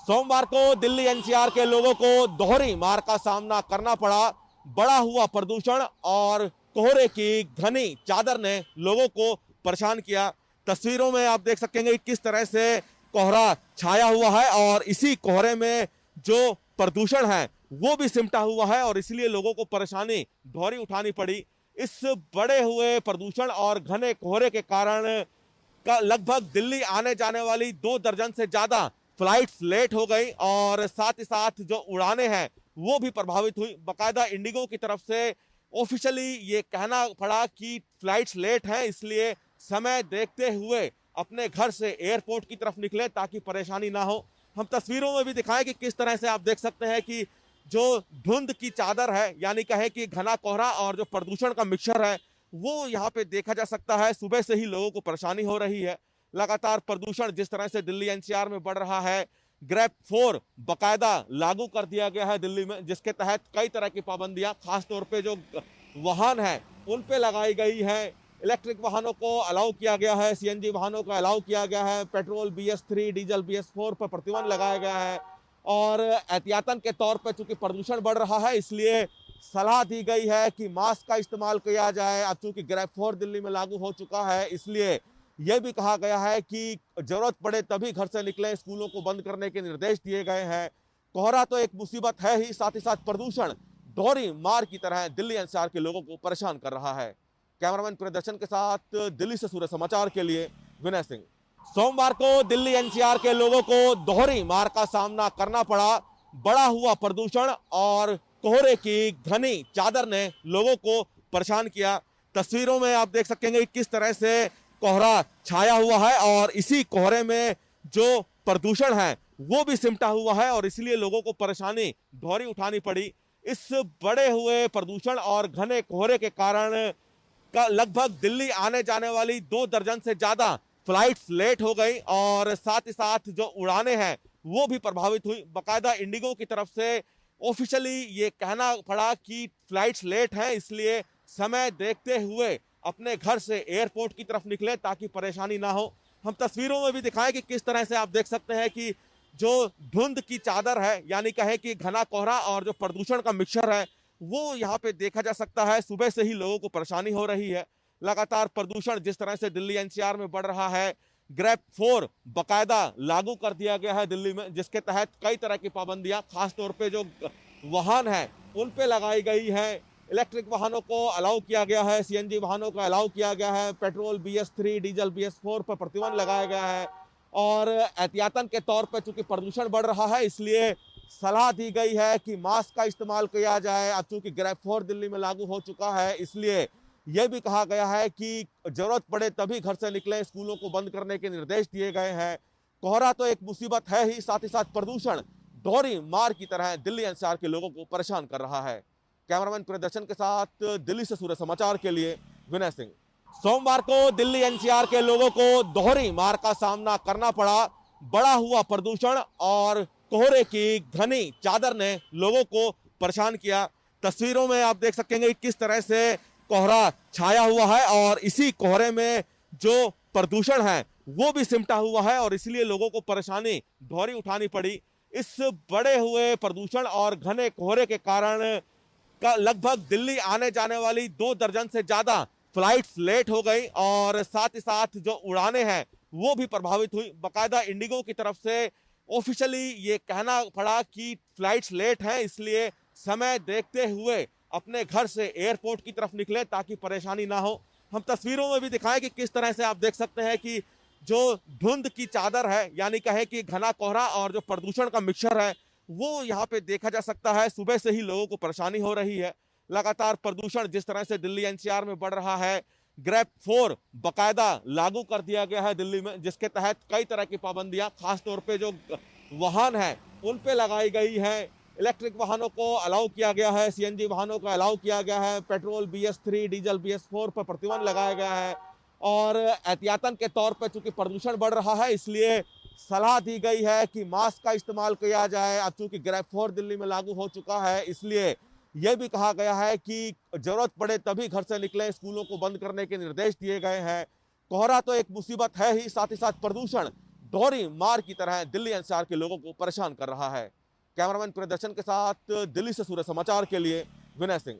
सोमवार को दिल्ली एनसीआर के लोगों को दोहरी मार का सामना करना पड़ा। बढ़ा हुआ प्रदूषण और कोहरे की घनी चादर ने लोगों को परेशान किया। तस्वीरों में आप देख सकेंगे किस तरह से कोहरा छाया हुआ है और इसी कोहरे में जो प्रदूषण है वो भी सिमटा हुआ है और इसलिए लोगों को परेशानी दोहरी उठानी पड़ी। इस बढ़े हुए प्रदूषण और घने कोहरे के कारण का लगभग दिल्ली आने जाने वाली 2 दर्जन से ज्यादा फ्लाइट्स लेट हो गई और साथ ही साथ जो उड़ानें हैं वो भी प्रभावित हुई। बाकायदा इंडिगो की तरफ से ऑफिशियली ये कहना पड़ा कि फ्लाइट्स लेट हैं, इसलिए समय देखते हुए अपने घर से एयरपोर्ट की तरफ निकले ताकि परेशानी ना हो। हम तस्वीरों में भी दिखाएं कि किस तरह से आप देख सकते हैं कि जो धुंध की चादर है यानी कहे कि घना कोहरा और जो प्रदूषण का मिक्सचर है वो यहाँ पे देखा जा सकता है। सुबह से ही लोगों को परेशानी हो रही है। लगातार प्रदूषण जिस तरह से दिल्ली एनसीआर में बढ़ रहा है, ग्रेप 4 बाकायदा लागू कर दिया गया है दिल्ली में, जिसके तहत कई तरह की पाबंदियां खासतौर पे जो वाहन है उन पे लगाई गई है। इलेक्ट्रिक वाहनों को अलाउ किया गया है, सीएनजी वाहनों को अलाउ किया गया है, पेट्रोल BS3 डीजल BS4 पर प्रतिबंध लगाया गया है और एहतियातन के तौर पर चूंकि प्रदूषण बढ़ रहा है इसलिए सलाह दी गई है कि मास्क का इस्तेमाल किया जाए। अब चूंकि ग्रेप 4 दिल्ली में लागू हो चुका है इसलिए यह भी कहा गया है कि जरूरत पड़े तभी घर से निकलें। स्कूलों को बंद करने के निर्देश दिए गए हैं। कोहरा तो एक मुसीबत है ही, साथ ही साथ प्रदूषण दोहरी मार की तरह दिल्ली एनसीआर के लोगों को परेशान कर रहा है। कैमरामैन प्रियदर्शन के साथ दिल्ली से सूर्य समाचार के लिए विनय सिंह। सोमवार को दिल्ली एनसीआर के लोगों को दोहरी मार का सामना करना पड़ा। बढ़ा हुआ प्रदूषण और कोहरे की घनी चादर ने लोगों को परेशान किया। तस्वीरों में आप देख सकेंगे किस तरह से कोहरा छाया हुआ है और इसी कोहरे में जो प्रदूषण है वो भी सिमटा हुआ है और इसलिए लोगों को परेशानी दोहरी उठानी पड़ी। इस बढ़े हुए प्रदूषण और घने कोहरे के कारण का लगभग दिल्ली आने जाने वाली 2 दर्जन से ज्यादा फ्लाइट्स लेट हो गई और साथ ही साथ जो उड़ानें हैं वो भी प्रभावित हुई। बाकायदा इंडिगो की तरफ से ऑफिशियली ये कहना पड़ा कि फ्लाइट्स लेट हैं, इसलिए समय देखते हुए अपने घर से एयरपोर्ट की तरफ निकले ताकि परेशानी ना हो। हम तस्वीरों में भी दिखाएं कि किस तरह से आप देख सकते हैं कि जो धुंध की चादर है यानी कहे कि घना कोहरा और जो प्रदूषण का मिक्सचर है वो यहाँ पे देखा जा सकता है। सुबह से ही लोगों को परेशानी हो रही है। लगातार प्रदूषण जिस तरह से दिल्ली एनसीआर में बढ़ रहा है, ग्रेप 4 बाकायदा लागू कर दिया गया है दिल्ली में, जिसके तहत कई तरह की पाबंदियां खासतौर पे जो वाहन है उन पे लगाई गई है। इलेक्ट्रिक वाहनों को अलाउ किया गया है, सीएनजी वाहनों को अलाउ किया गया है, पेट्रोल BS3 डीजल BS4 पर प्रतिबंध लगाया गया है और एहतियातन के तौर पर चूंकि प्रदूषण बढ़ रहा है इसलिए सलाह दी गई है कि मास्क का इस्तेमाल किया जाए। अब चूंकि ग्रेप 4 दिल्ली में लागू हो चुका है इसलिए यह भी कहा गया है कि जरूरत पड़े तभी घर से निकलें। स्कूलों को बंद करने के निर्देश दिए गए हैं। कोहरा तो एक मुसीबत है ही, साथ ही साथ प्रदूषण दोहरी मार की तरह दिल्ली एनसीआर के लोगों को परेशान कर रहा है। कैमरामैन प्रियदर्शन के साथ दिल्ली से सूर्य समाचार के लिए विनय सिंह। सोमवार को दिल्ली एनसीआर के लोगों को दोहरी मार का सामना करना पड़ा। बढ़ा हुआ प्रदूषण और कोहरे की घनी चादर ने लोगों को परेशान किया। तस्वीरों में आप देख सकेंगे किस तरह से कोहरा छाया हुआ है और इसी कोहरे में जो प्रदूषण है वो भी सिमटा हुआ है और इसलिए लोगों को परेशानी दोहरी उठानी पड़ी। इस बढ़े हुए प्रदूषण और घने कोहरे के कारण का लगभग दिल्ली आने जाने वाली 2 दर्जन से ज्यादा फ्लाइट्स लेट हो गई और साथ ही साथ जो उड़ानें हैं वो भी प्रभावित हुई। बाकायदा इंडिगो की तरफ से ऑफिशियली ये कहना पड़ा कि फ्लाइट्स लेट हैं, इसलिए समय देखते हुए अपने घर से एयरपोर्ट की तरफ निकले ताकि परेशानी ना हो। हम तस्वीरों में भी दिखाएं कि किस तरह से आप देख सकते हैं कि जो धुंध की चादर है यानी कहे कि घना कोहरा और जो प्रदूषण का मिक्सचर है वो यहाँ पे देखा जा सकता है। सुबह से ही लोगों को परेशानी हो रही है। लगातार प्रदूषण जिस तरह से दिल्ली एनसीआर में बढ़ रहा है, ग्रेप 4 बाकायदा लागू कर दिया गया है दिल्ली में, जिसके तहत कई तरह की पाबंदियां खासतौर पे जो वाहन है उन पे लगाई गई है। इलेक्ट्रिक वाहनों को अलाउ किया गया है, सीएनजी वाहनों को अलाउ किया गया है, पेट्रोल BS3 डीजल BS4 पर प्रतिबंध लगाया गया है और एहतियातन के तौर पर चूंकि प्रदूषण बढ़ रहा है इसलिए सलाह दी गई है कि मास्क का इस्तेमाल किया जाए। अब चूंकि ग्रेप 4 दिल्ली में लागू हो चुका है इसलिए यह भी कहा गया है कि जरूरत पड़े तभी घर से निकलें। स्कूलों को बंद करने के निर्देश दिए गए हैं। कोहरा तो एक मुसीबत है ही, साथ ही साथ प्रदूषण दोहरी मार की तरह दिल्ली एनसीआर के लोगों को परेशान कर रहा है। कैमरामैन प्रियदर्शन के साथ दिल्ली से सूरज समाचार के लिए विनय सिंह।